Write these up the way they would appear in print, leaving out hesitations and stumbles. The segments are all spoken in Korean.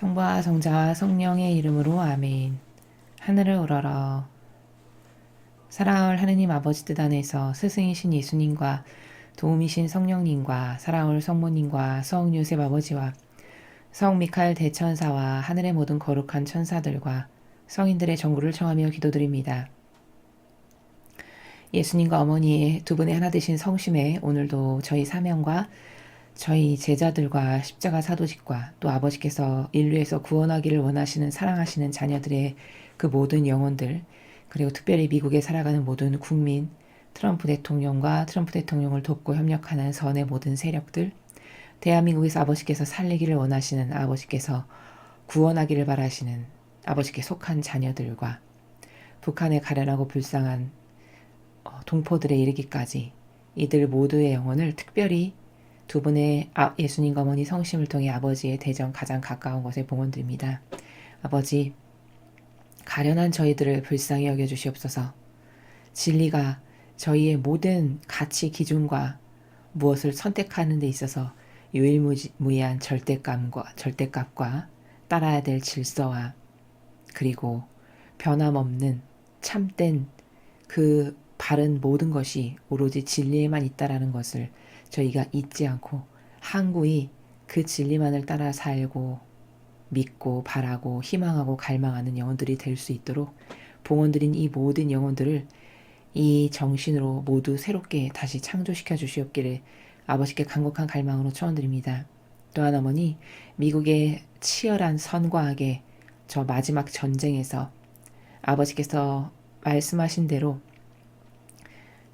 성부와 성자와 성령의 이름으로 아멘. 하늘을 우러러. 사랑할 하느님 아버지 뜻 안에서 스승이신 예수님과 도움이신 성령님과 사랑할 성모님과 성 요셉 아버지와 성 미카엘 대천사와 하늘의 모든 거룩한 천사들과 성인들의 정구를 청하며 기도드립니다. 예수님과 어머니의 두 분의 하나 되신 성심에 오늘도 저희 사명과 저희 제자들과 십자가 사도직과 또 아버지께서 인류에서 구원하기를 원하시는 사랑하시는 자녀들의 그 모든 영혼들, 그리고 특별히 미국에 살아가는 모든 국민, 트럼프 대통령과 트럼프 대통령을 돕고 협력하는 선의 모든 세력들, 대한민국에서 아버지께서 살리기를 원하시는 아버지께서 구원하기를 바라시는 아버지께 속한 자녀들과 북한의 가련하고 불쌍한 동포들에 이르기까지 이들 모두의 영혼을 특별히 두 분의 예수님과 어머니 성심을 통해 아버지의 대전 가장 가까운 곳에 봉헌드립니다. 아버지, 가련한 저희들을 불쌍히 여겨주시옵소서. 진리가 저희의 모든 가치 기준과 무엇을 선택하는 데 있어서 유일무이한 절대값과 따라야 될 질서와 그리고 변함없는 참된 그 바른 모든 것이 오로지 진리에만 있다라는 것을 저희가 잊지 않고 항구히 그 진리만을 따라 살고 믿고 바라고 희망하고 갈망하는 영혼들이 될 수 있도록 봉헌드린 이 모든 영혼들을 이 정신으로 모두 새롭게 다시 창조시켜 주시옵기를 아버지께 간곡한 갈망으로 초원드립니다. 또한 어머니, 미국의 치열한 선과 악의 저 마지막 전쟁에서 아버지께서 말씀하신 대로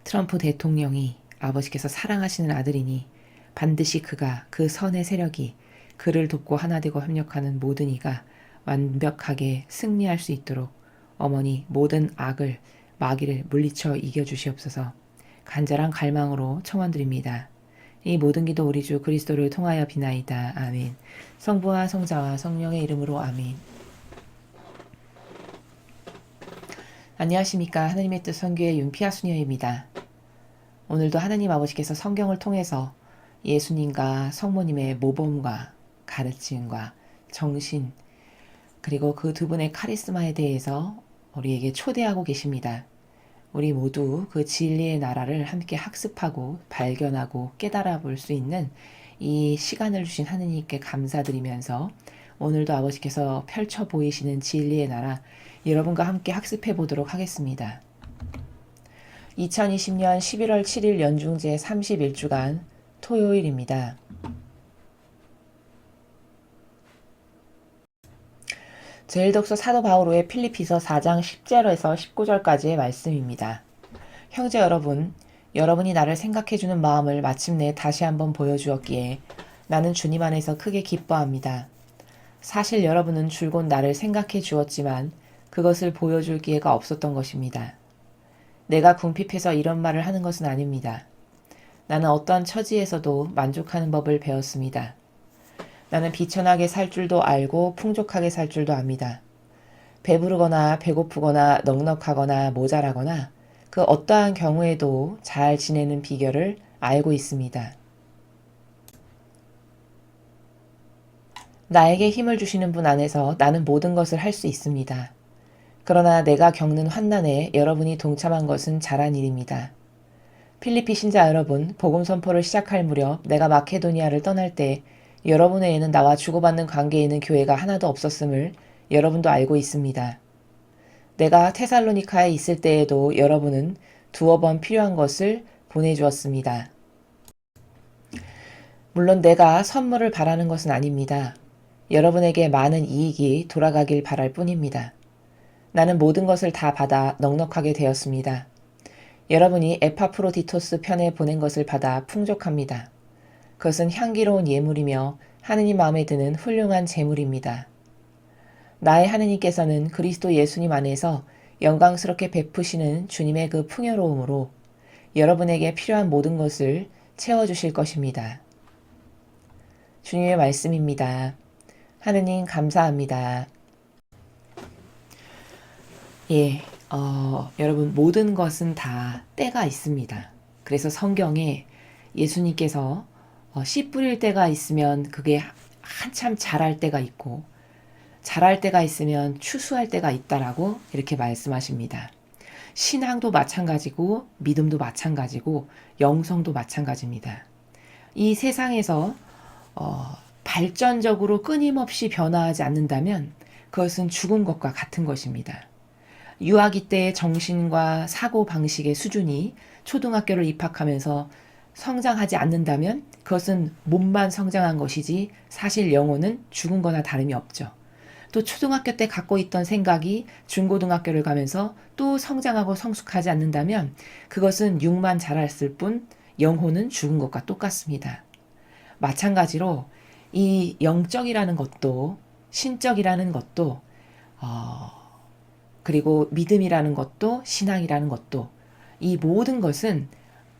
트럼프 대통령이 아버지께서 사랑하시는 아들이니 반드시 그가 그 선의 세력이 그를 돕고 하나 되고 협력하는 모든 이가 완벽하게 승리할 수 있도록 어머니 모든 악을 마귀를 물리쳐 이겨주시옵소서. 간절한 갈망으로 청원드립니다. 이 모든 기도 우리 주 그리스도를 통하여 비나이다. 아멘. 성부와 성자와 성령의 이름으로 아멘. 안녕하십니까. 하나님의 뜻 선교의 윤피아 수녀입니다. 오늘도 하나님 아버지께서 성경을 통해서 예수님과 성모님의 모범과 가르침과 정신 그리고 그 두 분의 카리스마에 대해서 우리에게 초대하고 계십니다. 우리 모두 그 진리의 나라를 함께 학습하고 발견하고 깨달아 볼 수 있는 이 시간을 주신 하느님께 감사드리면서 오늘도 아버지께서 펼쳐 보이시는 진리의 나라 여러분과 함께 학습해 보도록 하겠습니다. 2020년 11월 7일 연중제 31주간 토요일입니다. 제1독서 사도 바오로의 필리피서 4장 10절에서 19절까지의 말씀입니다. 형제 여러분, 여러분이 나를 생각해주는 마음을 마침내 다시 한번 보여주었기에 나는 주님 안에서 크게 기뻐합니다. 사실 여러분은 줄곧 나를 생각해 주었지만 그것을 보여줄 기회가 없었던 것입니다. 내가 궁핍해서 이런 말을 하는 것은 아닙니다. 나는 어떠한 처지에서도 만족하는 법을 배웠습니다. 나는 비천하게 살 줄도 알고 풍족하게 살 줄도 압니다. 배부르거나 배고프거나 넉넉하거나 모자라거나 그 어떠한 경우에도 잘 지내는 비결을 알고 있습니다. 나에게 힘을 주시는 분 안에서 나는 모든 것을 할 수 있습니다. 그러나 내가 겪는 환난에 여러분이 동참한 것은 잘한 일입니다. 필리피 신자 여러분, 복음 선포를 시작할 무렵 내가 마케도니아를 떠날 때 여러분 외에는 나와 주고받는 관계에 있는 교회가 하나도 없었음을 여러분도 알고 있습니다. 내가 테살로니카에 있을 때에도 여러분은 두어 번 필요한 것을 보내주었습니다. 물론 내가 선물을 바라는 것은 아닙니다. 여러분에게 많은 이익이 돌아가길 바랄 뿐입니다. 나는 모든 것을 다 받아 넉넉하게 되었습니다. 여러분이 에파프로디토스 편에 보낸 것을 받아 풍족합니다. 그것은 향기로운 예물이며 하느님 마음에 드는 훌륭한 제물입니다. 나의 하느님께서는 그리스도 예수님 안에서 영광스럽게 베푸시는 주님의 그 풍요로움으로 여러분에게 필요한 모든 것을 채워주실 것입니다. 주님의 말씀입니다. 하느님 감사합니다. 여러분 모든 것은 다 때가 있습니다. 그래서 성경에 예수님께서 씨 뿌릴 때가 있으면 그게 한참 자랄 때가 있고 자랄 때가 있으면 추수할 때가 있다라고 이렇게 말씀하십니다. 신앙도 마찬가지고 믿음도 마찬가지고 영성도 마찬가지입니다. 이 세상에서 발전적으로 끊임없이 변화하지 않는다면 그것은 죽은 것과 같은 것입니다. 유아기 때의 정신과 사고 방식의 수준이 초등학교를 입학하면서 성장하지 않는다면 그것은 몸만 성장한 것이지 사실 영혼은 죽은 거나 다름이 없죠. 또 초등학교 때 갖고 있던 생각이 중고등학교를 가면서 또 성장하고 성숙하지 않는다면 그것은 육만 자랐을 뿐 영혼은 죽은 것과 똑같습니다. 마찬가지로 이 영적이라는 것도 신적이라는 것도 그리고 믿음이라는 것도 신앙이라는 것도 이 모든 것은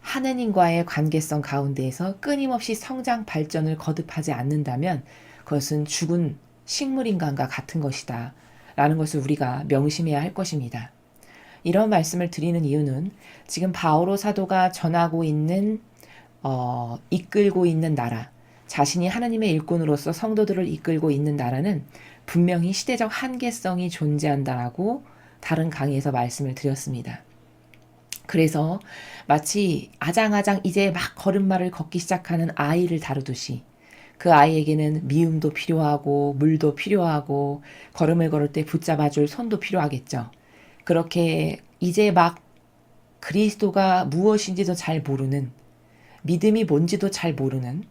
하느님과의 관계성 가운데에서 끊임없이 성장 발전을 거듭하지 않는다면 그것은 죽은 식물인간과 같은 것이다 라는 것을 우리가 명심해야 할 것입니다. 이런 말씀을 드리는 이유는 지금 바오로 사도가 전하고 있는 이끌고 있는 나라, 자신이 하나님의 일꾼으로서 성도들을 이끌고 있는 나라는 분명히 시대적 한계성이 존재한다라고 다른 강의에서 말씀을 드렸습니다. 그래서 마치 아장아장 이제 막 걸음마를 걷기 시작하는 아이를 다루듯이 그 아이에게는 미움도 필요하고 물도 필요하고 걸음을 걸을 때 붙잡아줄 손도 필요하겠죠. 그렇게 이제 막 그리스도가 무엇인지도 잘 모르는, 믿음이 뭔지도 잘 모르는,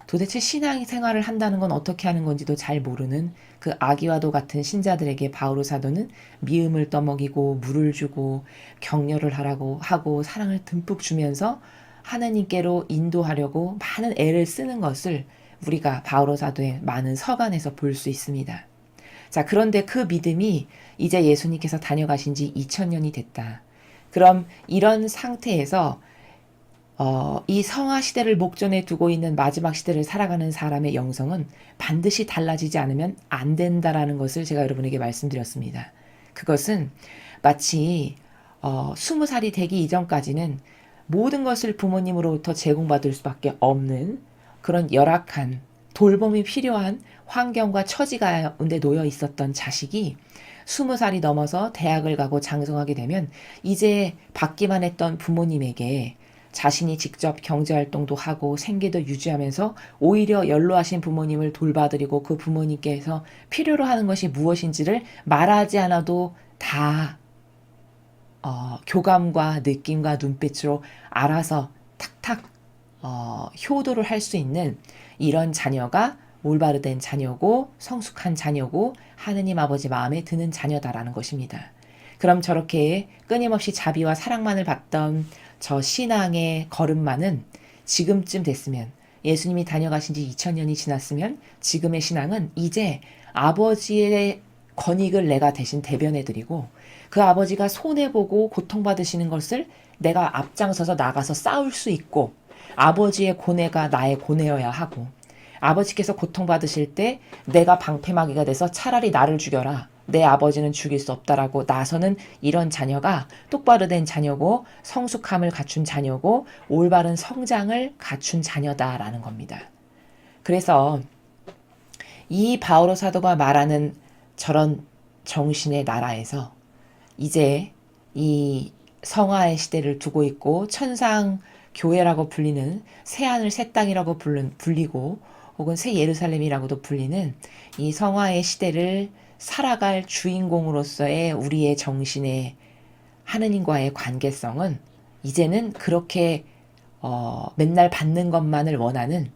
도대체 신앙생활을 한다는 건 어떻게 하는 건지도 잘 모르는 그 아기와도 같은 신자들에게 바오로 사도는 미음을 떠먹이고 물을 주고 격려를 하라고 하고 사랑을 듬뿍 주면서 하나님께로 인도하려고 많은 애를 쓰는 것을 우리가 바오로 사도의 많은 서간에서 볼 수 있습니다. 자, 그런데 그 믿음이 이제 예수님께서 다녀가신 지 2000년이 됐다. 그럼 이런 상태에서 이 성화 시대를 목전에 두고 있는 마지막 시대를 살아가는 사람의 영성은 반드시 달라지지 않으면 안 된다라는 것을 제가 여러분에게 말씀드렸습니다. 그것은 마치 20살이 되기 이전까지는 모든 것을 부모님으로부터 제공받을 수밖에 없는 그런 열악한 돌봄이 필요한 환경과 처지 가운데 놓여 있었던 자식이 20살이 넘어서 대학을 가고 장성하게 되면 이제 받기만 했던 부모님에게 자신이 직접 경제활동도 하고 생계도 유지하면서 오히려 연로하신 부모님을 돌봐드리고 그 부모님께서 필요로 하는 것이 무엇인지를 말하지 않아도 다 교감과 느낌과 눈빛으로 알아서 탁탁 효도를 할 수 있는 이런 자녀가 올바르된 자녀고 성숙한 자녀고 하느님 아버지 마음에 드는 자녀다라는 것입니다. 그럼 저렇게 끊임없이 자비와 사랑만을 받던 저 신앙의 걸음마는 지금쯤 됐으면 예수님이 다녀가신 지 2000년이 지났으면 지금의 신앙은 이제 아버지의 권익을 내가 대신 대변해드리고 그 아버지가 손해보고 고통받으시는 것을 내가 앞장서서 나가서 싸울 수 있고 아버지의 고뇌가 나의 고뇌여야 하고 아버지께서 고통받으실 때 내가 방패막이가 돼서 차라리 나를 죽여라. 내 아버지는 죽일 수 없다라고 나서는 이런 자녀가 똑바로 된 자녀고 성숙함을 갖춘 자녀고 올바른 성장을 갖춘 자녀다라는 겁니다. 그래서 이 바오로 사도가 말하는 저런 정신의 나라에서 이제 이 성화의 시대를 두고 있고 천상 교회라고 불리는 새하늘 새 땅이라고 불리고 혹은 새 예루살렘이라고도 불리는 이 성화의 시대를 살아갈 주인공으로서의 우리의 정신의 하느님과의 관계성은 이제는 그렇게 맨날 받는 것만을 원하는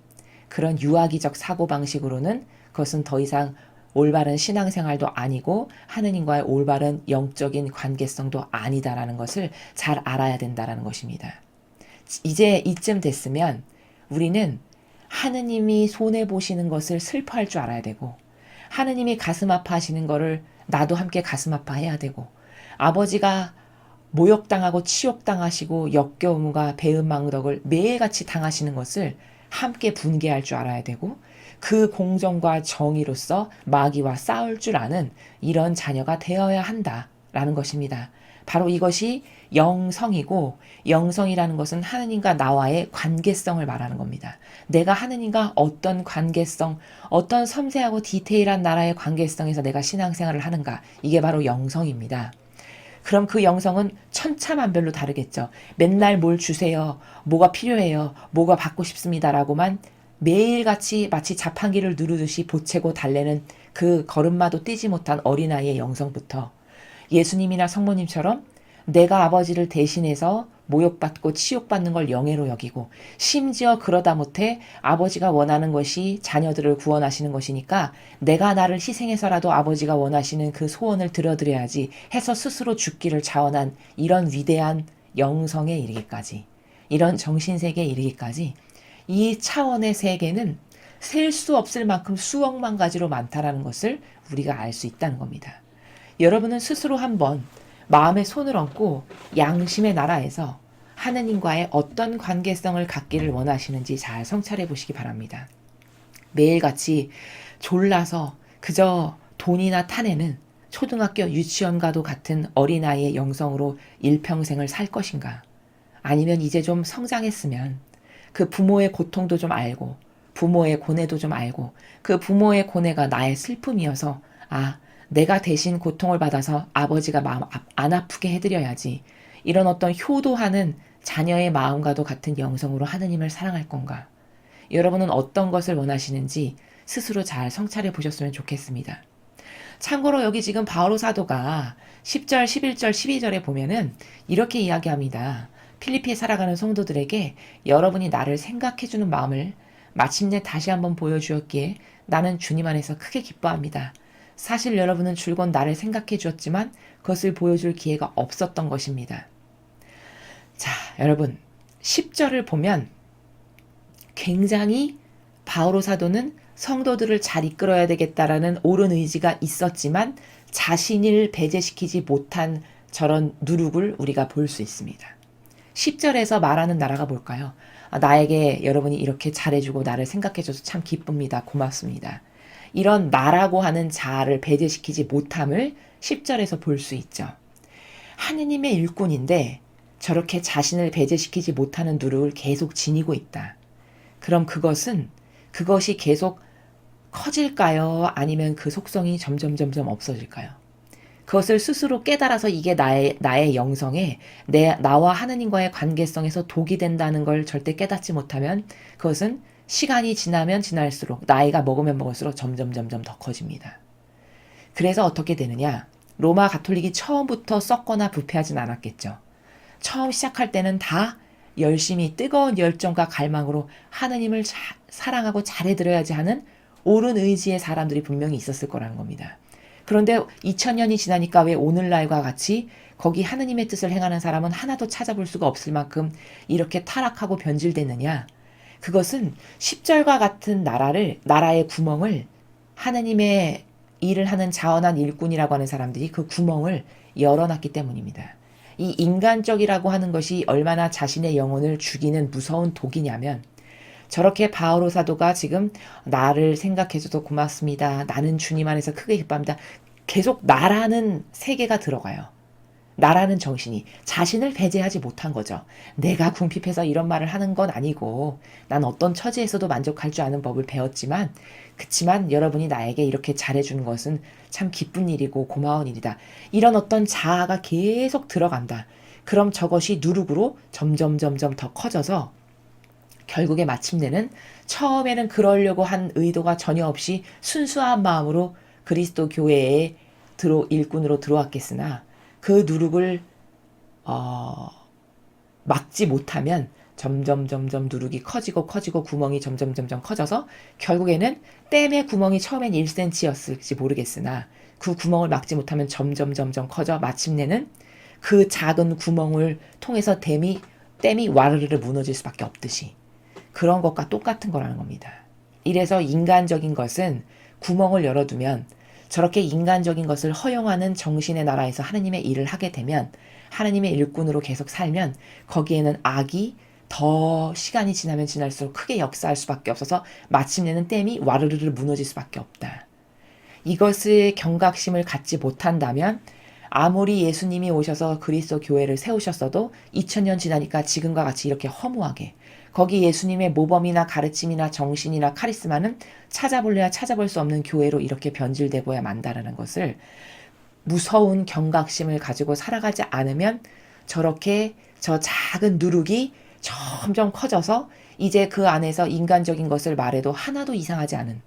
그런 유아기적 사고방식으로는 그것은 더 이상 올바른 신앙생활도 아니고 하느님과의 올바른 영적인 관계성도 아니다라는 것을 잘 알아야 된다라는 것입니다. 이제 이쯤 됐으면 우리는 하느님이 손해보시는 것을 슬퍼할 줄 알아야 되고 하느님이 가슴 아파하시는 거를 나도 함께 가슴 아파해야 되고 아버지가 모욕당하고 치욕당하시고 역겨움과 배은망덕을 매일같이 당하시는 것을 함께 분개할 줄 알아야 되고 그 공정과 정의로서 마귀와 싸울 줄 아는 이런 자녀가 되어야 한다 라는 것입니다. 바로 이것이 영성이고, 영성이라는 것은 하느님과 나와의 관계성을 말하는 겁니다. 내가 하느님과 어떤 관계성, 어떤 섬세하고 디테일한 나라의 관계성에서 내가 신앙생활을 하는가, 이게 바로 영성입니다. 그럼 그 영성은 천차만별로 다르겠죠. 맨날 뭘 주세요, 뭐가 필요해요, 뭐가 받고 싶습니다라고만 매일같이 마치 자판기를 누르듯이 보채고 달래는 그 걸음마도 뛰지 못한 어린아이의 영성부터 예수님이나 성모님처럼 내가 아버지를 대신해서 모욕받고 치욕받는 걸 영예로 여기고, 심지어 그러다 못해 아버지가 원하는 것이 자녀들을 구원하시는 것이니까 내가 나를 희생해서라도 아버지가 원하시는 그 소원을 들어드려야지 해서 스스로 죽기를 자원한 이런 위대한 영성에 이르기까지, 이런 정신세계에 이르기까지, 이 차원의 세계는 셀 수 없을 만큼 수억만 가지로 많다라는 것을 우리가 알 수 있다는 겁니다. 여러분은 스스로 한번 마음에 손을 얹고 양심의 나라에서 하느님과의 어떤 관계성을 갖기를 원하시는지 잘 성찰해 보시기 바랍니다. 매일같이 졸라서 그저 돈이나 탐내는 초등학교 유치원과도 같은 어린아이의 영성으로 일평생을 살 것인가? 아니면 이제 좀 성장했으면 그 부모의 고통도 좀 알고, 부모의 고뇌도 좀 알고, 그 부모의 고뇌가 나의 슬픔이어서 내가 대신 고통을 받아서 아버지가 마음 안 아프게 해드려야지, 이런 어떤 효도하는 자녀의 마음과도 같은 영성으로 하느님을 사랑할 건가? 여러분은 어떤 것을 원하시는지 스스로 잘 성찰해 보셨으면 좋겠습니다. 참고로 여기 지금 바오로 사도가 10절, 11절, 12절에 보면은 이렇게 이야기합니다. 필리피에 살아가는 성도들에게 여러분이 나를 생각해주는 마음을 마침내 다시 한번 보여주었기에 나는 주님 안에서 크게 기뻐합니다. 사실 여러분은 줄곧 나를 생각해 주었지만 그것을 보여줄 기회가 없었던 것입니다. 자, 여러분 10절을 보면 굉장히 바오로 사도는 성도들을 잘 이끌어야 되겠다라는 옳은 의지가 있었지만 자신을 배제시키지 못한 저런 누룩을 우리가 볼 수 있습니다. 10절에서 말하는 나라가 뭘까요? 나에게 여러분이 이렇게 잘해주고 나를 생각해줘서 참 기쁩니다. 고맙습니다. 이런 나라고 하는 자아를 배제시키지 못함을 10절에서 볼 수 있죠. 하느님의 일꾼인데 저렇게 자신을 배제시키지 못하는 누룩을 계속 지니고 있다. 그럼 그것이 계속 커질까요? 아니면 그 속성이 점점 없어질까요? 그것을 스스로 깨달아서 이게 나의 영성에 나와 하느님과의 관계성에서 독이 된다는 걸 절대 깨닫지 못하면 그것은 시간이 지나면 지날수록, 나이가 먹으면 먹을수록 점점 더 커집니다. 그래서 어떻게 되느냐? 로마 가톨릭이 처음부터 썩거나 부패하진 않았겠죠. 처음 시작할 때는 다 열심히 뜨거운 열정과 갈망으로 하느님을 사랑하고 잘해드려야지 하는 옳은 의지의 사람들이 분명히 있었을 거라는 겁니다. 그런데 2000년이 지나니까 왜 오늘날과 같이 거기 하느님의 뜻을 행하는 사람은 하나도 찾아볼 수가 없을 만큼 이렇게 타락하고 변질됐느냐? 그것은 10절과 같은 나라의 구멍을 하느님의 일을 하는 자원한 일꾼이라고 하는 사람들이 그 구멍을 열어놨기 때문입니다. 이 인간적이라고 하는 것이 얼마나 자신의 영혼을 죽이는 무서운 독이냐면, 저렇게 바오로 사도가 지금 나를 생각해줘도 고맙습니다. 나는 주님 안에서 크게 기뻐합니다. 계속 나라는 세계가 들어가요. 나라는 정신이 자신을 배제하지 못한 거죠. 내가 궁핍해서 이런 말을 하는 건 아니고 난 어떤 처지에서도 만족할 줄 아는 법을 배웠지만, 그치만 여러분이 나에게 이렇게 잘해주는 것은 참 기쁜 일이고 고마운 일이다. 이런 어떤 자아가 계속 들어간다. 그럼 저것이 누룩으로 점점 더 커져서 결국에 마침내는, 처음에는 그러려고 한 의도가 전혀 없이 순수한 마음으로 그리스도 교회에 일꾼으로 들어왔겠으나 그 누룩을 막지 못하면 점점 누룩이 커지고 구멍이 점점 커져서 결국에는 댐의 구멍이 처음엔 1cm였을지 모르겠으나 그 구멍을 막지 못하면 점점 커져 마침내는 그 작은 구멍을 통해서 댐이 와르르 무너질 수밖에 없듯이, 그런 것과 똑같은 거라는 겁니다. 이래서 인간적인 것은 구멍을 열어두면, 저렇게 인간적인 것을 허용하는 정신의 나라에서 하느님의 일을 하게 되면, 하느님의 일꾼으로 계속 살면 거기에는 악이 더 시간이 지나면 지날수록 크게 역사할 수밖에 없어서 마침내는 댐이 와르르 무너질 수밖에 없다. 이것의 경각심을 갖지 못한다면 아무리 예수님이 오셔서 그리스도 교회를 세우셨어도 2000년 지나니까 지금과 같이 이렇게 허무하게 거기 예수님의 모범이나 가르침이나 정신이나 카리스마는 찾아볼래야 찾아볼 수 없는 교회로 이렇게 변질되고야 만다라는 것을 무서운 경각심을 가지고 살아가지 않으면 저렇게 저 작은 누룩이 점점 커져서 이제 그 안에서 인간적인 것을 말해도 하나도 이상하지 않은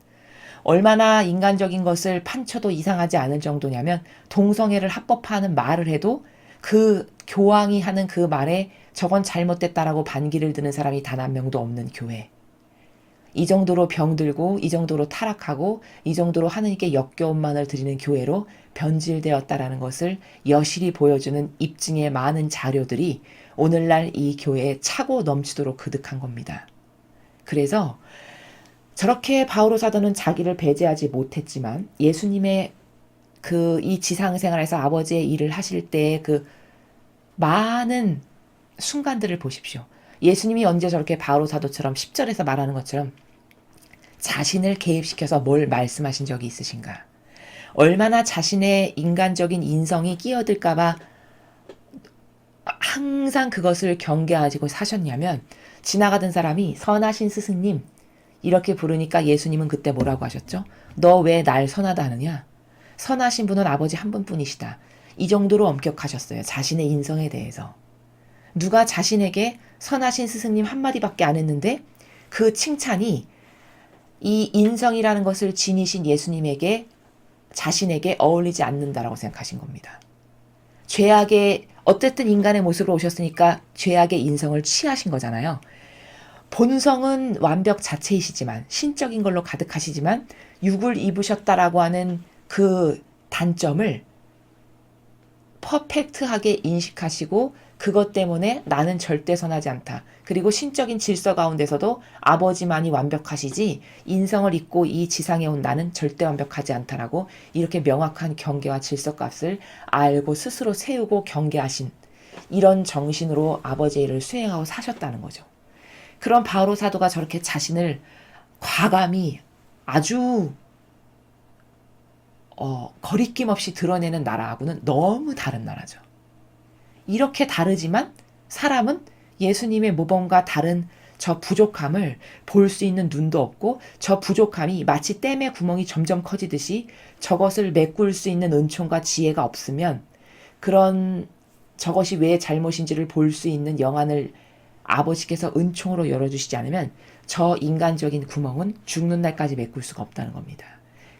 얼마나 인간적인 것을 판쳐도 이상하지 않을 정도냐면 동성애를 합법화하는 말을 해도 그 교황이 하는 그 말에 저건 잘못됐다라고 반기를 드는 사람이 단 한 명도 없는 교회. 이 정도로 병들고 이 정도로 타락하고 이 정도로 하느님께 역겨움만을 드리는 교회로 변질되었다라는 것을 여실히 보여주는 입증의 많은 자료들이 오늘날 이 교회에 차고 넘치도록 그득한 겁니다. 그래서 저렇게 바오로 사도는 자기를 배제하지 못했지만 예수님의 그 이 지상생활에서 아버지의 일을 하실 때의 그 많은 순간들을 보십시오. 예수님이 언제 저렇게 바오로 사도처럼 10절에서 말하는 것처럼 자신을 개입시켜서 뭘 말씀하신 적이 있으신가? 얼마나 자신의 인간적인 인성이 끼어들까봐 항상 그것을 경계하시고 사셨냐면 지나가던 사람이 선하신 스승님 이렇게 부르니까 예수님은 그때 뭐라고 하셨죠? 너 왜 날 선하다 하느냐? 선하신 분은 아버지 한 분뿐이시다. 이 정도로 엄격하셨어요. 자신의 인성에 대해서. 누가 자신에게 선하신 스승님 한마디밖에 안 했는데 그 칭찬이 이 인성이라는 것을 지니신 예수님에게 자신에게 어울리지 않는다라고 생각하신 겁니다. 죄악의 어쨌든 인간의 모습으로 오셨으니까 죄악의 인성을 취하신 거잖아요. 본성은 완벽 자체이시지만 신적인 걸로 가득하시지만 육을 입으셨다라고 하는 그 단점을 퍼펙트하게 인식하시고 그것 때문에 나는 절대 선하지 않다. 그리고 신적인 질서 가운데서도 아버지만이 완벽하시지 인성을 입고 이 지상에 온 나는 절대 완벽하지 않다라고 이렇게 명확한 경계와 질서값을 알고 스스로 세우고 경계하신 이런 정신으로 아버지의 일을 수행하고 사셨다는 거죠. 그런 바오로 사도가 저렇게 자신을 과감히 아주 거리낌 없이 드러내는 나라하고는 너무 다른 나라죠. 이렇게 다르지만 사람은 예수님의 모범과 다른 저 부족함을 볼 수 있는 눈도 없고 저 부족함이 마치 댐의 구멍이 점점 커지듯이 저것을 메꿀 수 있는 은총과 지혜가 없으면 그런 저것이 왜 잘못인지를 볼 수 있는 영안을 아버지께서 은총으로 열어주시지 않으면 저 인간적인 구멍은 죽는 날까지 메꿀 수가 없다는 겁니다.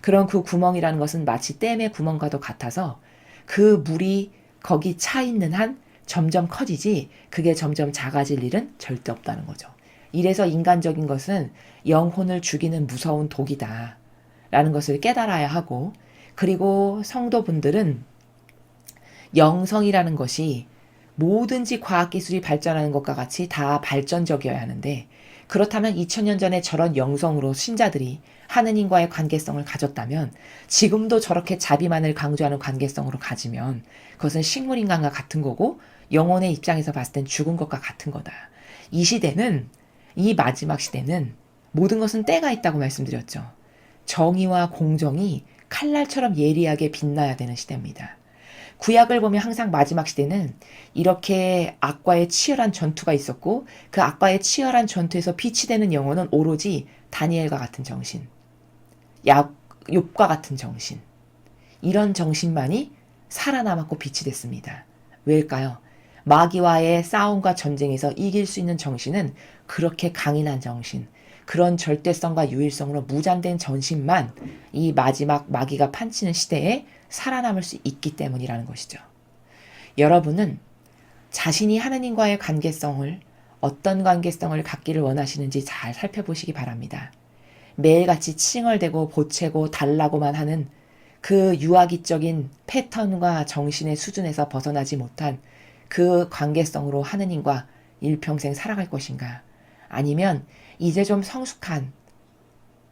그런 그 구멍이라는 것은 마치 댐의 구멍과도 같아서 그 물이 거기 차 있는 한 점점 커지지 그게 점점 작아질 일은 절대 없다는 거죠. 이래서 인간적인 것은 영혼을 죽이는 무서운 독이다 라는 것을 깨달아야 하고 그리고 성도분들은 영성이라는 것이 뭐든지 과학기술이 발전하는 것과 같이 다 발전적이어야 하는데 그렇다면 2000년 전에 저런 영성으로 신자들이 하느님과의 관계성을 가졌다면 지금도 저렇게 자비만을 강조하는 관계성으로 가지면 그것은 식물인간과 같은 거고 영혼의 입장에서 봤을 땐 죽은 것과 같은 거다. 이 시대는 이 마지막 시대는 모든 것은 때가 있다고 말씀드렸죠. 정의와 공정이 칼날처럼 예리하게 빛나야 되는 시대입니다. 구약을 보면 항상 마지막 시대는 이렇게 악과의 치열한 전투가 있었고 그 악과의 치열한 전투에서 빛이 되는 영혼은 오로지 다니엘과 같은 정신, 욥과 같은 정신 이런 정신만이 살아남았고 빛이 됐습니다. 왜일까요? 마귀와의 싸움과 전쟁에서 이길 수 있는 정신은 그렇게 강인한 정신, 그런 절대성과 유일성으로 무잔된 정신만 이 마지막 마귀가 판치는 시대에 살아남을 수 있기 때문이라는 것이죠. 여러분은 자신이 하느님과의 관계성을 어떤 관계성을 갖기를 원하시는지 잘 살펴보시기 바랍니다. 매일같이 칭얼대고 보채고 달라고만 하는 그 유아기적인 패턴과 정신의 수준에서 벗어나지 못한 그 관계성으로 하느님과 일평생 살아갈 것인가? 아니면 이제 좀 성숙한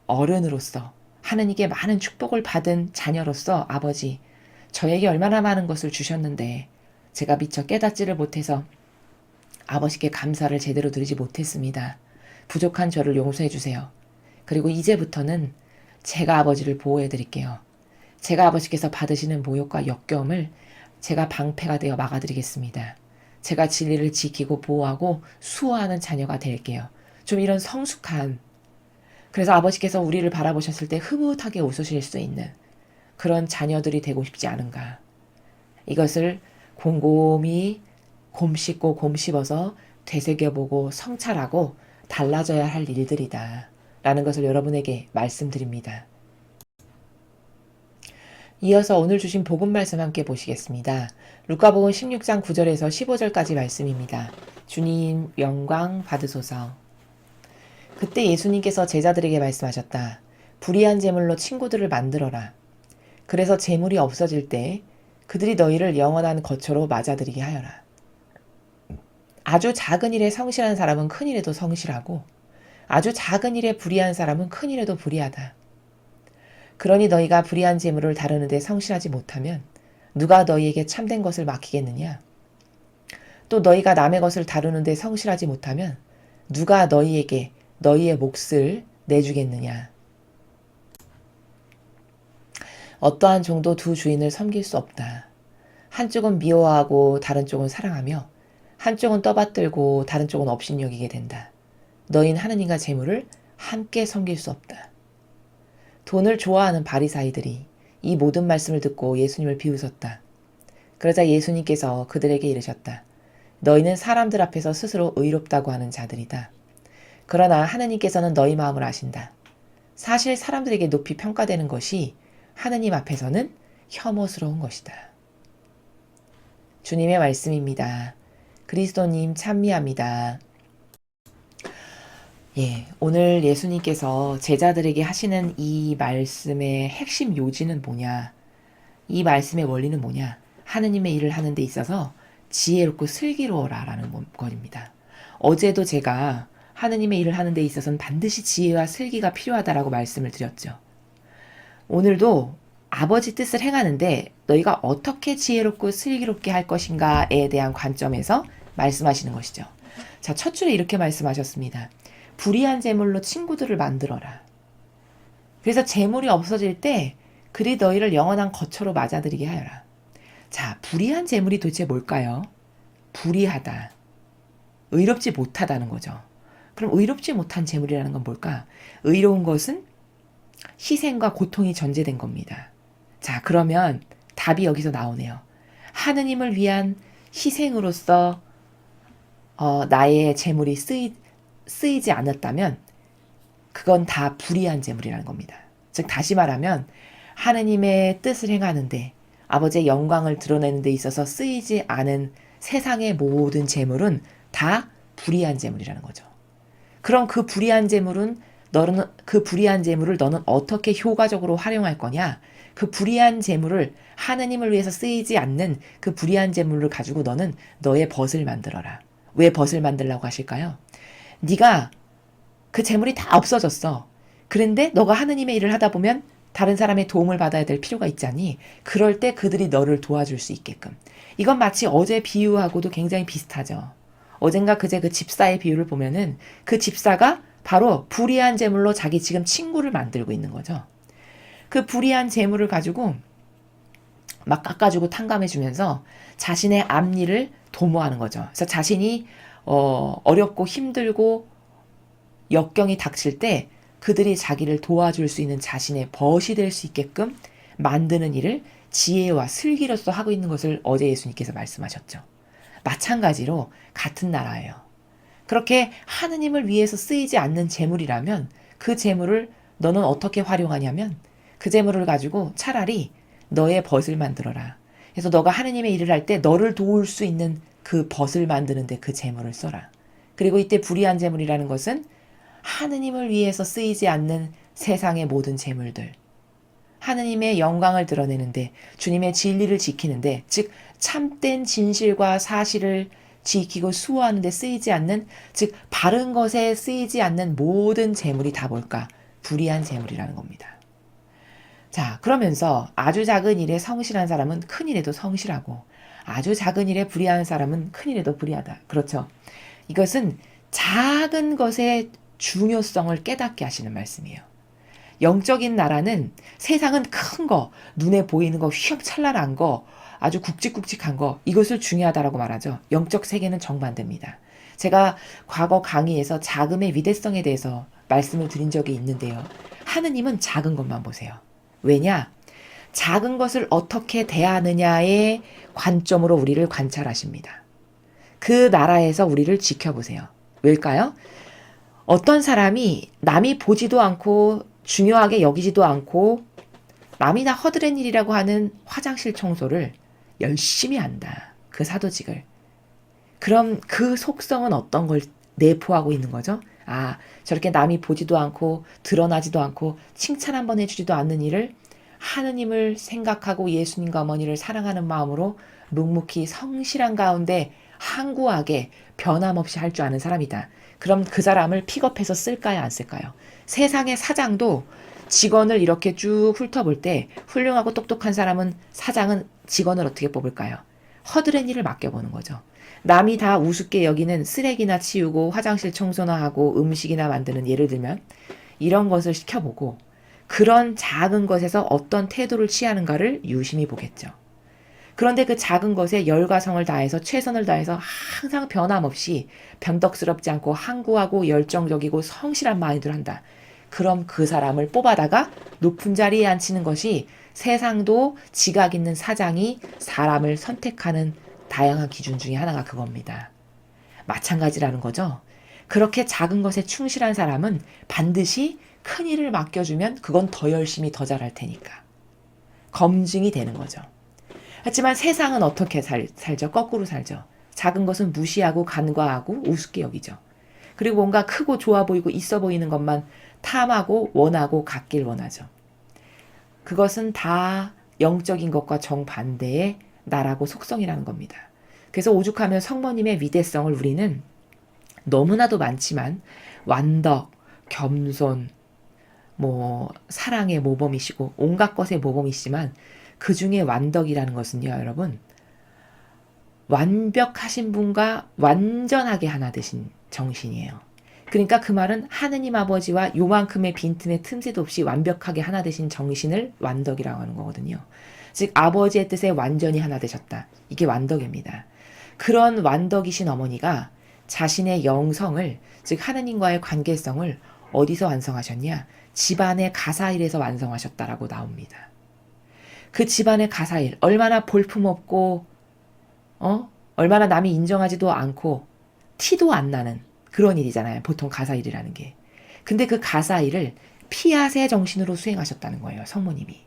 어른으로서 하느님께 많은 축복을 받은 자녀로서 아버지, 저에게 얼마나 많은 것을 주셨는데 제가 미처 깨닫지를 못해서 아버지께 감사를 제대로 드리지 못했습니다. 부족한 저를 용서해 주세요. 그리고 이제부터는 제가 아버지를 보호해 드릴게요. 제가 아버지께서 받으시는 모욕과 역겨움을 제가 방패가 되어 막아드리겠습니다. 제가 진리를 지키고 보호하고 수호하는 자녀가 될게요. 좀 이런 성숙한, 그래서 아버지께서 우리를 바라보셨을 때 흐뭇하게 웃으실 수 있는 그런 자녀들이 되고 싶지 않은가. 이것을 곰곰이 곰씹고 곰씹어서 되새겨보고 성찰하고 달라져야 할 일들이다 라는 것을 여러분에게 말씀드립니다. 이어서 오늘 주신 복음 말씀 함께 보시겠습니다. 루카복음 16장 9절에서 15절까지 말씀입니다. 주님 영광 받으소서. 그때 예수님께서 제자들에게 말씀하셨다. 불의한 제물로 친구들을 만들어라. 그래서 제물이 없어질 때 그들이 너희를 영원한 거처로 맞아들이게 하여라. 아주 작은 일에 성실한 사람은 큰 일에도 성실하고 아주 작은 일에 불의한 사람은 큰 일에도 불의하다. 그러니 너희가 불의한 재물을 다루는데 성실하지 못하면 누가 너희에게 참된 것을 맡기겠느냐? 또 너희가 남의 것을 다루는데 성실하지 못하면 누가 너희에게 너희의 몫을 내주겠느냐? 어떠한 종도 두 주인을 섬길 수 없다. 한쪽은 미워하고 다른 쪽은 사랑하며 한쪽은 떠받들고 다른 쪽은 업신여기게 된다. 너희는 하느님과 재물을 함께 섬길 수 없다. 돈을 좋아하는 바리사이들이 이 모든 말씀을 듣고 예수님을 비웃었다. 그러자 예수님께서 그들에게 이르셨다. 너희는 사람들 앞에서 스스로 의롭다고 하는 자들이다. 그러나 하느님께서는 너희 마음을 아신다. 사실 사람들에게 높이 평가되는 것이 하느님 앞에서는 혐오스러운 것이다. 주님의 말씀입니다. 그리스도님 찬미합니다. 오늘 예수님께서 제자들에게 하시는 이 말씀의 핵심 요지는 뭐냐? 이 말씀의 원리는 뭐냐? 하느님의 일을 하는 데 있어서 지혜롭고 슬기로워라 라는 것입니다. 어제도 제가 하느님의 일을 하는 데 있어서는 반드시 지혜와 슬기가 필요하다라고 말씀을 드렸죠. 오늘도 아버지 뜻을 행하는데 너희가 어떻게 지혜롭고 슬기롭게 할 것인가에 대한 관점에서 말씀하시는 것이죠. 자, 첫 줄에 이렇게 말씀하셨습니다. 불의한 재물로 친구들을 만들어라. 그래서 재물이 없어질 때 그리 너희를 영원한 거처로 맞아들이게 하여라. 자, 불의한 재물이 도대체 뭘까요? 불의하다. 의롭지 못하다는 거죠. 그럼 의롭지 못한 재물이라는 건 뭘까? 의로운 것은 희생과 고통이 전제된 겁니다. 자, 그러면 답이 여기서 나오네요. 하느님을 위한 희생으로서 나의 재물이 쓰이지 않았다면 그건 다 불의한 재물이라는 겁니다. 즉 다시 말하면 하느님의 뜻을 행하는데 아버지의 영광을 드러내는 데 있어서 쓰이지 않은 세상의 모든 재물은 다 불의한 재물이라는 거죠. 그럼 그 불의한 재물을 너는 어떻게 효과적으로 활용할 거냐? 그 불의한 재물을 하느님을 위해서 쓰이지 않는 그 불의한 재물을 가지고 너는 너의 벗을 만들어라. 왜 벗을 만들라고 하실까요? 네가 그 재물이 다 없어졌어. 그런데 너가 하느님의 일을 하다 보면 다른 사람의 도움을 받아야 될 필요가 있잖니. 그럴 때 그들이 너를 도와줄 수 있게끔. 이건 마치 어제 비유하고도 굉장히 비슷하죠. 어젠가 그제 그 집사의 비유를 보면은 그 집사가 바로 불의한 재물로 자기 지금 친구를 만들고 있는 거죠. 그 불의한 재물을 가지고 막 깎아주고 탕감해주면서 자신의 앞일을 도모하는 거죠. 그래서 자신이 어렵고 힘들고 역경이 닥칠 때 그들이 자기를 도와줄 수 있는 자신의 벗이 될 수 있게끔 만드는 일을 지혜와 슬기로서 하고 있는 것을 어제 예수님께서 말씀하셨죠. 마찬가지로 같은 나라예요. 그렇게 하느님을 위해서 쓰이지 않는 재물이라면 그 재물을 너는 어떻게 활용하냐면 그 재물을 가지고 차라리 너의 벗을 만들어라. 그래서 너가 하느님의 일을 할 때 너를 도울 수 있는 그 벗을 만드는데 그 재물을 써라. 그리고 이때 불의한 재물이라는 것은 하느님을 위해서 쓰이지 않는 세상의 모든 재물들, 하느님의 영광을 드러내는데 주님의 진리를 지키는데 즉 참된 진실과 사실을 지키고 수호하는 데 쓰이지 않는 즉 바른 것에 쓰이지 않는 모든 재물이 다 뭘까? 불의한 재물이라는 겁니다. 자, 그러면서 아주 작은 일에 성실한 사람은 큰 일에도 성실하고 아주 작은 일에 불의한 사람은 큰 일에도 불의하다. 그렇죠. 이것은 작은 것의 중요성을 깨닫게 하시는 말씀이에요. 영적인 나라는 세상은 큰 거, 눈에 보이는 거, 휘황찬란한 거, 아주 굵직굵직한 거, 이것을 중요하다라고 말하죠. 영적 세계는 정반대입니다. 제가 과거 강의에서 자금의 위대성에 대해서 말씀을 드린 적이 있는데요. 하느님은 작은 것만 보세요. 왜냐? 작은 것을 어떻게 대하느냐의 관점으로 우리를 관찰하십니다. 그 나라에서 우리를 지켜보세요. 왜일까요? 어떤 사람이 남이 보지도 않고 중요하게 여기지도 않고 남이나 허드렛 일이라고 하는 화장실 청소를 열심히 한다. 그 사도직을. 그럼 그 속성은 어떤 걸 내포하고 있는 거죠? 아, 저렇게 남이 보지도 않고 드러나지도 않고 칭찬 한번 해주지도 않는 일을 하느님을 생각하고 예수님과 어머니를 사랑하는 마음으로 묵묵히 성실한 가운데 항구하게 변함없이 할 줄 아는 사람이다. 그럼 그 사람을 픽업해서 쓸까요? 안 쓸까요? 세상의 사장도 직원을 이렇게 쭉 훑어볼 때 훌륭하고 똑똑한 사람은 사장은 직원을 어떻게 뽑을까요? 허드렛 일을 맡겨보는 거죠. 남이 다 우습게 여기는 쓰레기나 치우고 화장실 청소나 하고 음식이나 만드는 예를 들면 이런 것을 시켜보고 그런 작은 것에서 어떤 태도를 취하는가를 유심히 보겠죠. 그런데 그 작은 것에 열과 성을 다해서 최선을 다해서 항상 변함없이 변덕스럽지 않고 항구하고 열정적이고 성실한 마인드를 한다. 그럼 그 사람을 뽑아다가 높은 자리에 앉히는 것이 세상도 지각 있는 사장이 사람을 선택하는 다양한 기준 중에 하나가 그겁니다. 마찬가지라는 거죠. 그렇게 작은 것에 충실한 사람은 반드시 큰 일을 맡겨주면 그건 더 열심히 더 잘할 테니까. 검증이 되는 거죠. 하지만 세상은 어떻게 살죠? 거꾸로 살죠. 작은 것은 무시하고 간과하고 우습게 여기죠. 그리고 뭔가 크고 좋아 보이고 있어 보이는 것만 탐하고 원하고 갖길 원하죠. 그것은 다 영적인 것과 정반대의 나라고 속성이라는 겁니다. 그래서 오죽하면 성모님의 위대성을 우리는 너무나도 많지만 완덕, 겸손, 사랑의 모범이시고 온갖 것의 모범이시지만 그 중에 완덕이라는 것은요, 여러분, 완벽하신 분과 완전하게 하나 되신 정신이에요. 그러니까 그 말은 하느님 아버지와 요만큼의 빈틈의 틈새도 없이 완벽하게 하나 되신 정신을 완덕이라고 하는 거거든요. 즉 아버지의 뜻에 완전히 하나 되셨다. 이게 완덕입니다. 그런 완덕이신 어머니가 자신의 영성을, 즉 하느님과의 관계성을 어디서 완성하셨냐? 집안의 가사일에서 완성하셨다라고 나옵니다. 그 집안의 가사일, 얼마나 볼품없고 얼마나 남이 인정하지도 않고 티도 안 나는 그런 일이잖아요. 보통 가사일이라는 게. 근데 그 가사일을 피아세 정신으로 수행하셨다는 거예요. 성모님이.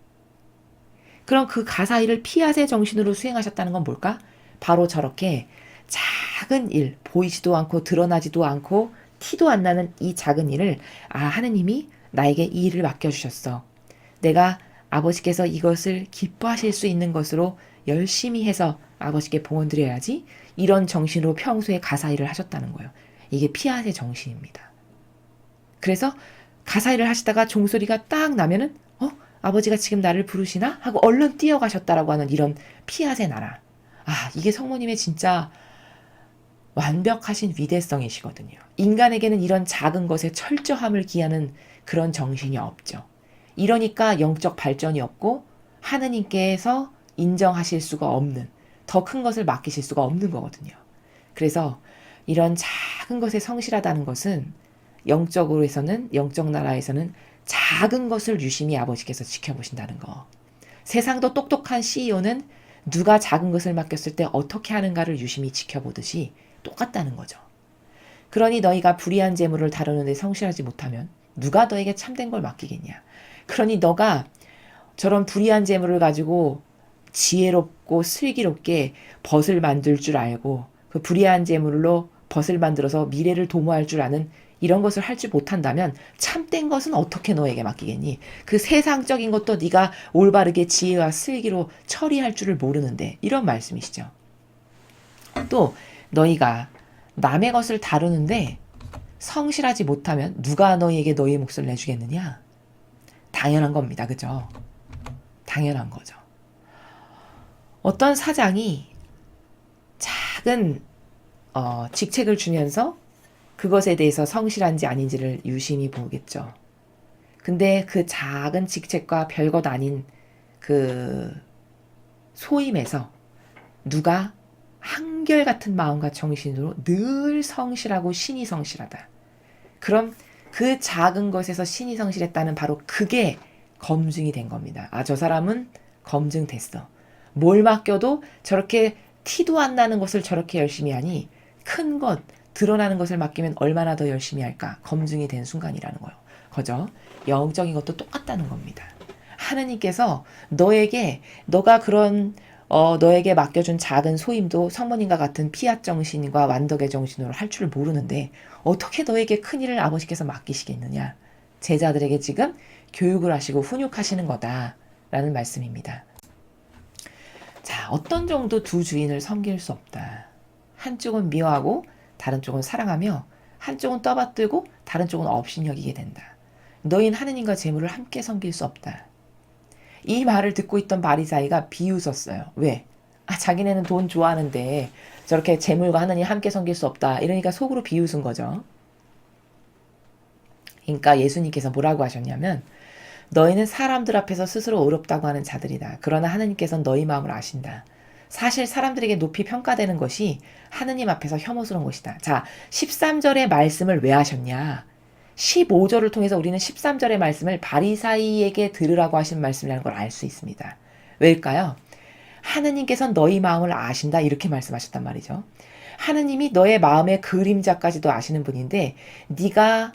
그럼 그 가사일을 피아세 정신으로 수행하셨다는 건 뭘까? 바로 저렇게 작은 일, 보이지도 않고 드러나지도 않고 티도 안 나는 이 작은 일을 하느님이 나에게 이 일을 맡겨주셨어. 내가 아버지께서 이것을 기뻐하실 수 있는 것으로 열심히 해서 아버지께 봉헌드려야지. 이런 정신으로 평소에 가사일을 하셨다는 거예요. 이게 피아세 정신입니다. 그래서 가사일을 하시다가 종소리가 딱 나면은 아버지가 지금 나를 부르시나? 하고 얼른 뛰어가셨다라고 하는 이런 피아세 나라. 이게 성모님의 진짜 완벽하신 위대성이시거든요. 인간에게는 이런 작은 것에 철저함을 기하는 그런 정신이 없죠. 이러니까 영적 발전이 없고 하느님께서 인정하실 수가 없는, 더 큰 것을 맡기실 수가 없는 거거든요. 그래서 이런 작은 것에 성실하다는 것은 영적으로에서는, 영적 나라에서는 작은 것을 유심히 아버지께서 지켜보신다는 거. 세상도 똑똑한 CEO는 누가 작은 것을 맡겼을 때 어떻게 하는가를 유심히 지켜보듯이 똑같다는 거죠. 그러니 너희가 불의한 재물을 다루는데 성실하지 못하면 누가 너에게 참된 걸 맡기겠냐. 그러니 너가 저런 불의한 재물을 가지고 지혜롭고 슬기롭게 벗을 만들 줄 알고 그 불의한 재물로 벗을 만들어서 미래를 도모할 줄 아는 이런 것을 할 줄 못한다면 참된 것은 어떻게 너에게 맡기겠니? 그 세상적인 것도 네가 올바르게 지혜와 슬기로 처리할 줄을 모르는데, 이런 말씀이시죠. 또 너희가 남의 것을 다루는데 성실하지 못하면 누가 너희에게 너희의 몫을 내주겠느냐? 당연한 겁니다. 그죠? 당연한 거죠. 어떤 사장이 작은 직책을 주면서 그것에 대해서 성실한지 아닌지를 유심히 보겠죠. 근데 그 작은 직책과 별것 아닌 그 소임에서 누가 한결같은 마음과 정신으로 늘 성실하고 신이 성실하다. 그럼 그 작은 것에서 신이 성실했다는 바로 그게 검증이 된 겁니다. 아, 저 사람은 검증됐어. 뭘 맡겨도 저렇게 티도 안 나는 것을 저렇게 열심히 하니 큰 것, 드러나는 것을 맡기면 얼마나 더 열심히 할까? 검증이 된 순간이라는 거예요. 그죠? 영적인 것도 똑같다는 겁니다. 하느님께서 너가 그런 너에게 맡겨준 작은 소임도 성모님과 같은 피앗 정신과 완덕의 정신으로 할 줄 모르는데 어떻게 너에게 큰일을 아버지께서 맡기시겠느냐. 제자들에게 지금 교육을 하시고 훈육하시는 거다라는 말씀입니다. 자, 어떤 정도 두 주인을 섬길 수 없다. 한쪽은 미워하고 다른 쪽은 사랑하며 한쪽은 떠받들고 다른 쪽은 업신여기게 된다. 너희는 하느님과 재물을 함께 섬길 수 없다. 이 말을 듣고 있던 바리사이가 비웃었어요. 왜? 아, 자기네는 돈 좋아하는데 저렇게 재물과 하느님 함께 섬길 수 없다. 이러니까 속으로 비웃은 거죠. 그러니까 예수님께서 뭐라고 하셨냐면 너희는 사람들 앞에서 스스로 어렵다고 하는 자들이다. 그러나 하느님께서는 너희 마음을 아신다. 사실 사람들에게 높이 평가되는 것이 하느님 앞에서 혐오스러운 것이다. 자, 13절의 말씀을 왜 하셨냐? 15절을 통해서 우리는 13절의 말씀을 바리사이에게 들으라고 하신 말씀이라는 걸 알 수 있습니다. 왜일까요? 하느님께서는 너희 마음을 아신다 이렇게 말씀하셨단 말이죠. 하느님이 너의 마음의 그림자까지도 아시는 분인데 네가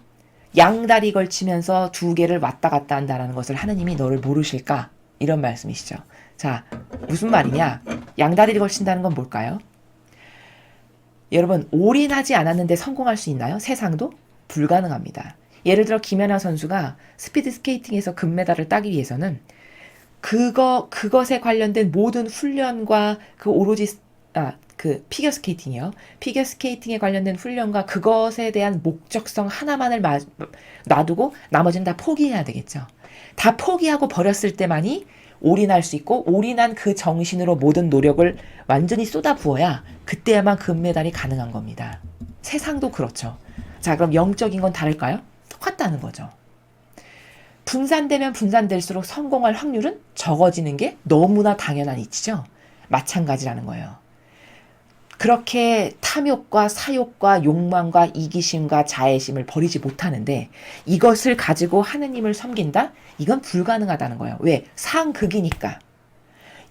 양다리 걸치면서 두 개를 왔다 갔다 한다는 것을 하느님이 너를 모르실까? 이런 말씀이시죠. 자, 무슨 말이냐? 양다리를 걸친다는 건 뭘까요? 여러분, 올인하지 않았는데 성공할 수 있나요? 세상도? 불가능합니다. 예를 들어 김연아 선수가 스피드 스케이팅에서 금메달을 따기 위해서는 그것에 관련된 모든 훈련과 그 피겨 스케이팅이요. 피겨 스케이팅에 관련된 훈련과 그것에 대한 목적성 하나만을 놔두고 나머지는 다 포기해야 되겠죠. 다 포기하고 버렸을 때만이 올인할 수 있고 올인한 그 정신으로 모든 노력을 완전히 쏟아부어야 그때야만 금메달이 가능한 겁니다. 세상도 그렇죠. 자, 그럼 영적인 건 다를까요? 똑같다는 거죠. 분산되면 분산될수록 성공할 확률은 적어지는 게 너무나 당연한 이치죠. 마찬가지라는 거예요. 그렇게 탐욕과 사욕과 욕망과 이기심과 자애심을 버리지 못하는데 이것을 가지고 하느님을 섬긴다? 이건 불가능하다는 거예요. 왜? 상극이니까.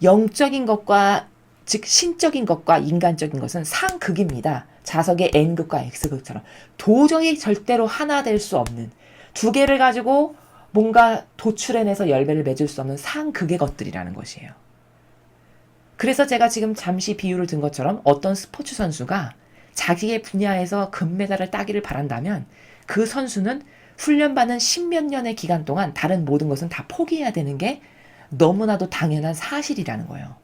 영적인 것과 즉 신적인 것과 인간적인 것은 상극입니다. 자석의 N극과 X극처럼 도저히 절대로 하나 될 수 없는 두 개를 가지고 뭔가 도출해내서 열매를 맺을 수 없는 상극의 것들이라는 것이에요. 그래서 제가 지금 잠시 비유를 든 것처럼 어떤 스포츠 선수가 자기의 분야에서 금메달을 따기를 바란다면 그 선수는 훈련받는 십몇 년의 기간 동안 다른 모든 것은 다 포기해야 되는 게 너무나도 당연한 사실이라는 거예요.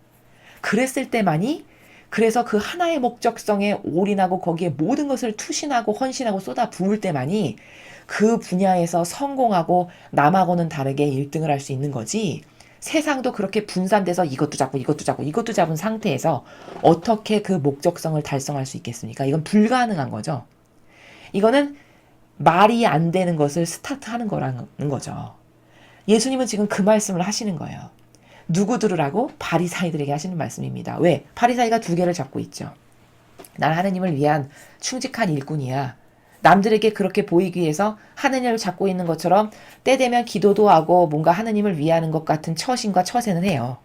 그랬을 때만이 그래서 그 하나의 목적성에 올인하고 거기에 모든 것을 투신하고 헌신하고 쏟아 부을 때만이 그 분야에서 성공하고 남하고는 다르게 1등을 할 수 있는 거지. 세상도 그렇게 분산돼서 이것도 잡고 이것도 잡고 이것도 잡은 상태에서 어떻게 그 목적성을 달성할 수 있겠습니까? 이건 불가능한 거죠. 이거는 말이 안 되는 것을 스타트하는 거라는 거죠. 예수님은 지금 그 말씀을 하시는 거예요. 누구 들으라고? 바리사이들에게 하시는 말씀입니다. 왜? 바리사이가 두 개를 잡고 있죠. 난 하느님을 위한 충직한 일꾼이야. 남들에게 그렇게 보이기 위해서 하느님을 잡고 있는 것처럼 때 되면 기도도 하고 뭔가 하느님을 위하는 것 같은 처신과 처세는 해요.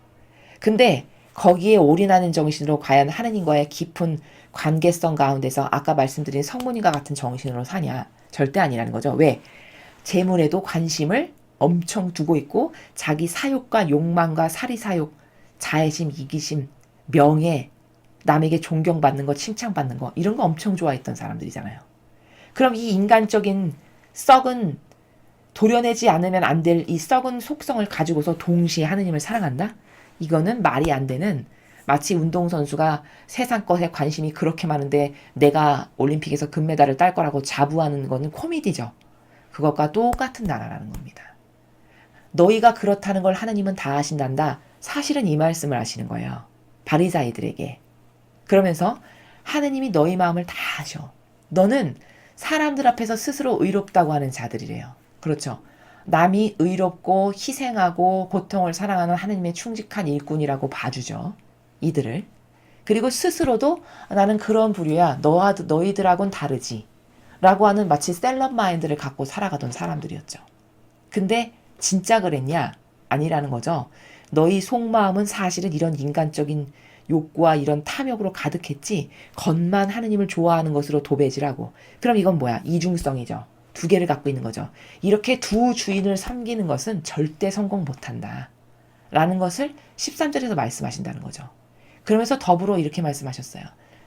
근데 거기에 올인하는 정신으로 과연 하느님과의 깊은 관계성 가운데서 아까 말씀드린 성모님과 같은 정신으로 사냐? 절대 아니라는 거죠. 왜? 재물에도 관심을 엄청 두고 있고 자기 사욕과 욕망과 사리사욕, 자애심, 이기심, 명예, 남에게 존경받는 거, 칭찬받는 거 이런 거 엄청 좋아했던 사람들이잖아요. 그럼 이 인간적인 썩은 도려내지 않으면 안 될 이 썩은 속성을 가지고서 동시에 하느님을 사랑한다? 이거는 말이 안 되는 마치 운동선수가 세상 것에 관심이 그렇게 많은데 내가 올림픽에서 금메달을 딸 거라고 자부하는 거는 코미디죠. 그것과 똑같은 나라라는 겁니다. 너희가 그렇다는 걸 하느님은 다 아신단다. 사실은 이 말씀을 하시는 거예요. 바리사이들에게. 그러면서 하느님이 너희 마음을 다 아셔. 너는 사람들 앞에서 스스로 의롭다고 하는 자들이래요. 그렇죠. 남이 의롭고 희생하고 고통을 사랑하는 하느님의 충직한 일꾼이라고 봐주죠. 이들을. 그리고 스스로도 나는 그런 부류야. 너희들하고는 다르지. 라고 하는 마치 셀럽 마인드를 갖고 살아가던 사람들이었죠. 근데 진짜 그랬냐? 아니라는 거죠. 너희 속마음은 사실은 이런 인간적인 욕구와 이런 탐욕으로 가득했지 겉만 하느님을 좋아하는 것으로 도배질하고. 그럼 이건 뭐야? 이중성이죠. 두 개를 갖고 있는 거죠. 이렇게 두 주인을 섬기는 것은 절대 성공 못한다. 라는 것을 13절에서 말씀하신다는 거죠. 그러면서 더불어 이렇게 말씀하셨어요.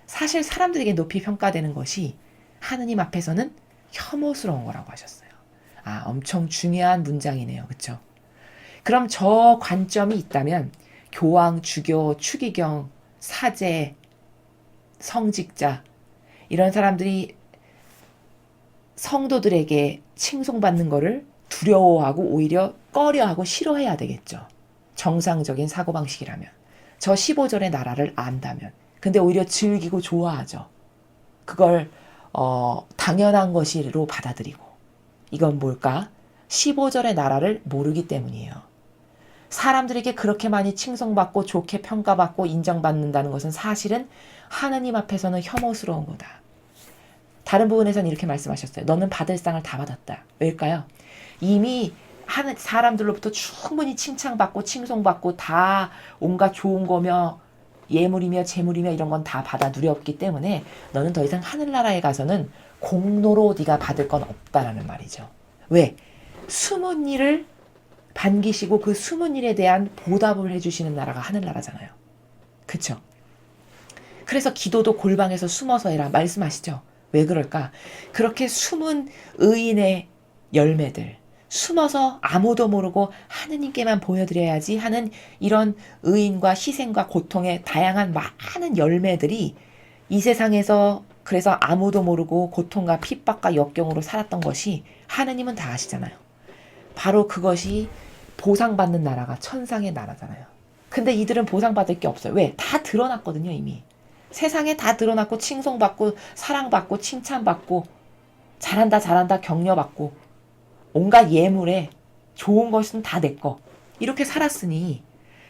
사실 사람들에게 높이 평가되는 것이 하느님 앞에서는 혐오스러운 거라고 하셨어요. 아, 엄청 중요한 문장이네요. 그렇죠? 그럼 저 관점이 있다면 교황, 주교, 추기경, 사제, 성직자 이런 사람들이 성도들에게 칭송받는 거를 두려워하고 오히려 꺼려하고 싫어해야 되겠죠. 정상적인 사고방식이라면. 저 15절의 나라를 안다면. 근데 오히려 즐기고 좋아하죠. 그걸 당연한 것으로 받아들이고. 이건 뭘까? 15절의 나라를 모르기 때문이에요. 사람들에게 그렇게 많이 칭송받고 좋게 평가받고 인정받는다는 것은 사실은 하느님 앞에서는 혐오스러운 거다. 다른 부분에서는 이렇게 말씀하셨어요. 너는 받을 상을 다 받았다. 왜일까요? 이미 사람들로부터 충분히 칭찬받고 칭송받고 다 온갖 좋은 거며 예물이며 재물이며 이런 건 다 받아 누렸기 때문에 너는 더 이상 하늘나라에 가서는 공로로 네가 받을 건 없다라는 말이죠. 왜? 숨은 일을 반기시고 그 숨은 일에 대한 보답을 해주시는 나라가 하늘나라잖아요. 그쵸? 그래서 기도도 골방에서 숨어서 해라 말씀하시죠. 왜 그럴까? 그렇게 숨은 의인의 열매들, 숨어서 아무도 모르고 하느님께만 보여드려야지 하는 이런 의인과 희생과 고통의 다양한 많은 열매들이 이 세상에서 그래서 아무도 모르고 고통과 핍박과 역경으로 살았던 것이 하느님은 다 아시잖아요. 바로 그것이 보상받는 나라가 천상의 나라잖아요. 근데 이들은 보상받을 게 없어요. 왜? 다 드러났거든요, 이미. 세상에 다 드러났고 칭송받고 사랑받고 칭찬받고 잘한다 잘한다 격려받고 온갖 예물에 좋은 것은 다 내 거. 이렇게 살았으니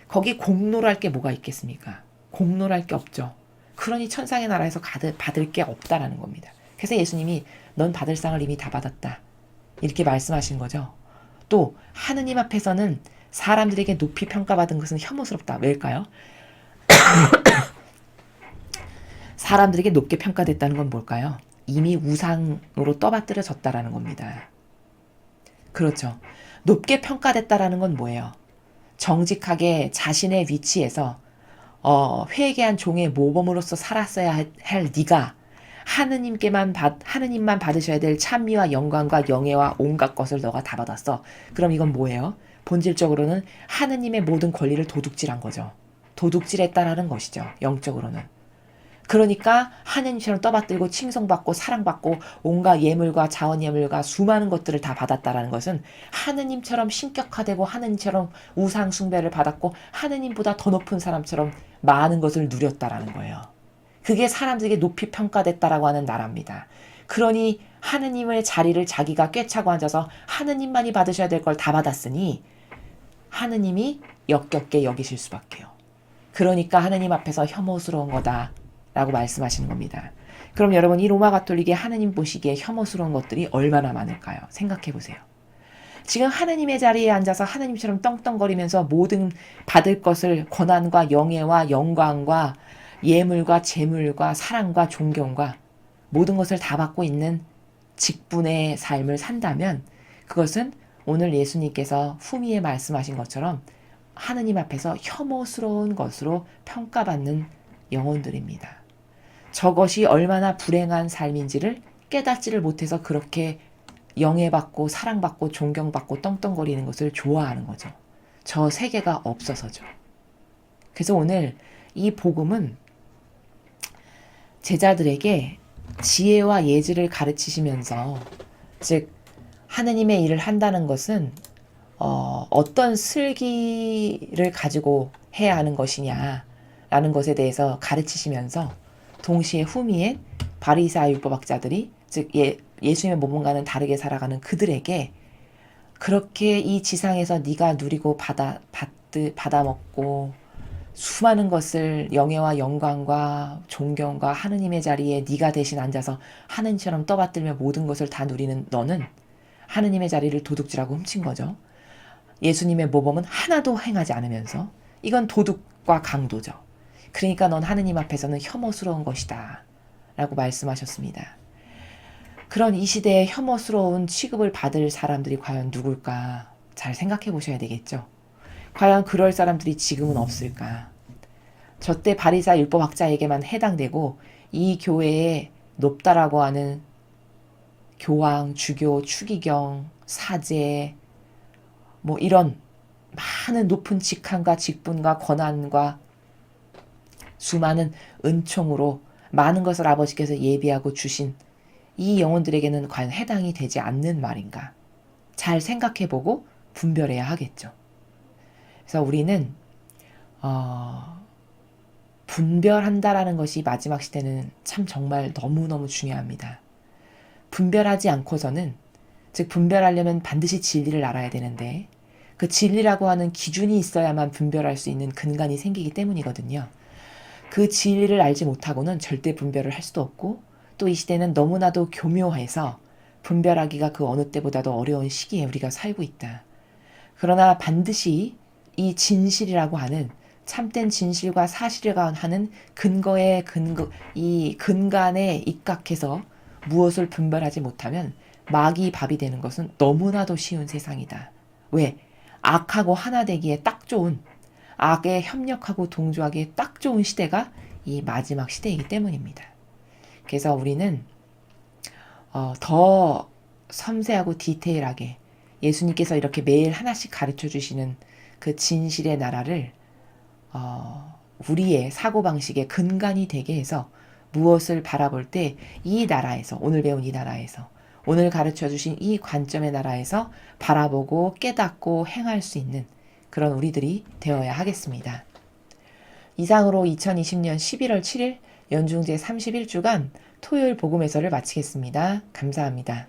거기 공로랄 게 뭐가 있겠습니까? 공로랄 게 없죠. 그러니 천상의 나라에서 받을 게 없다라는 겁니다. 그래서 예수님이 넌 받을 상을 이미 다 받았다. 이렇게 말씀하신 거죠. 또 하느님 앞에서는 사람들에게 높이 평가받은 것은 혐오스럽다. 왜일까요? 사람들에게 높게 평가됐다는 건 뭘까요? 이미 우상으로 떠받들어졌다라는 겁니다. 그렇죠. 높게 평가됐다라는 건 뭐예요? 정직하게 자신의 위치에서 회개한 종의 모범으로서 살았어야 할 네가 하느님만 받으셔야 될 찬미와 영광과 영예와 온갖 것을 너가 다 받았어. 그럼 이건 뭐예요? 본질적으로는 하느님의 모든 권리를 도둑질한 거죠. 도둑질했다라는 것이죠. 영적으로는. 그러니까 하느님처럼 떠받들고 칭송받고 사랑받고 온갖 예물과 자원예물과 수많은 것들을 다 받았다라는 것은 하느님처럼 신격화되고 하느님처럼 우상 숭배를 받았고 하느님보다 더 높은 사람처럼 많은 것을 누렸다라는 거예요. 그게 사람들에게 높이 평가됐다라고 하는 나라입니다. 그러니 하느님의 자리를 자기가 꿰차고 앉아서 하느님만이 받으셔야 될 걸 다 받았으니 하느님이 역겹게 여기실 수밖에요. 그러니까 하느님 앞에서 혐오스러운 거다. 라고 말씀하시는 겁니다. 그럼 여러분 이 로마 가톨릭의 하느님 보시기에 혐오스러운 것들이 얼마나 많을까요? 생각해 보세요. 지금 하느님의 자리에 앉아서 하느님처럼 떵떵거리면서 모든 받을 것을 권한과 영예와 영광과 예물과 재물과 사랑과 존경과 모든 것을 다 받고 있는 직분의 삶을 산다면 그것은 오늘 예수님께서 후미에 말씀하신 것처럼 하느님 앞에서 혐오스러운 것으로 평가받는 영혼들입니다. 저것이 얼마나 불행한 삶인지를 깨닫지를 못해서 그렇게 영예받고 사랑받고 존경받고 떵떵거리는 것을 좋아하는 거죠. 저 세계가 없어서죠. 그래서 오늘 이 복음은 제자들에게 지혜와 예지를 가르치시면서 즉 하느님의 일을 한다는 것은 어떤 슬기를 가지고 해야 하는 것이냐라는 것에 대해서 가르치시면서 동시에 후미에 바리새파 율법학자들이 즉 예수님의 모범과는 다르게 살아가는 그들에게 그렇게 이 지상에서 네가 누리고 받아먹고 수많은 것을 영예와 영광과 존경과 하느님의 자리에 네가 대신 앉아서 하느님처럼 떠받들며 모든 것을 다 누리는 너는 하느님의 자리를 도둑질하고 훔친 거죠. 예수님의 모범은 하나도 행하지 않으면서 이건 도둑과 강도죠. 그러니까 넌 하느님 앞에서는 혐오스러운 것이다 라고 말씀하셨습니다. 그런 이 시대에 혐오스러운 취급을 받을 사람들이 과연 누굴까 잘 생각해 보셔야 되겠죠. 과연 그럴 사람들이 지금은 없을까. 저때 바리사 율법학자에게만 해당되고 이 교회에 높다라고 하는 교황, 주교, 추기경, 사제 뭐 이런 많은 높은 직함과 직분과 권한과 수많은 은총으로 많은 것을 아버지께서 예비하고 주신 이 영혼들에게는 과연 해당이 되지 않는 말인가? 잘 생각해보고 분별해야 하겠죠. 그래서 우리는 분별한다라는 것이 마지막 시대는 참 정말 너무너무 중요합니다. 분별하지 않고서는, 즉 분별하려면 반드시 진리를 알아야 되는데 그 진리라고 하는 기준이 있어야만 분별할 수 있는 근간이 생기기 때문이거든요. 그 진리를 알지 못하고는 절대 분별을 할 수도 없고, 또 이 시대는 너무나도 교묘해서 분별하기가 그 어느 때보다도 어려운 시기에 우리가 살고 있다. 그러나 반드시 이 진실이라고 하는 참된 진실과 사실이라고 하는 이 근간에 입각해서 무엇을 분별하지 못하면 마귀 밥이 되는 것은 너무나도 쉬운 세상이다. 왜? 악하고 하나 되기에 딱 좋은, 악에 협력하고 동조하기에 딱 좋은 시대가 이 마지막 시대이기 때문입니다. 그래서 우리는 더 섬세하고 디테일하게 예수님께서 이렇게 매일 하나씩 가르쳐 주시는 그 진실의 나라를 우리의 사고방식의 근간이 되게 해서 무엇을 바라볼 때 이 나라에서, 오늘 배운 이 나라에서, 오늘 가르쳐 주신 이 관점의 나라에서 바라보고 깨닫고 행할 수 있는 그런 우리들이 되어야 하겠습니다. 이상으로 2020년 11월 7일 연중제 31주간 토요일 복음 해설을 마치겠습니다. 감사합니다.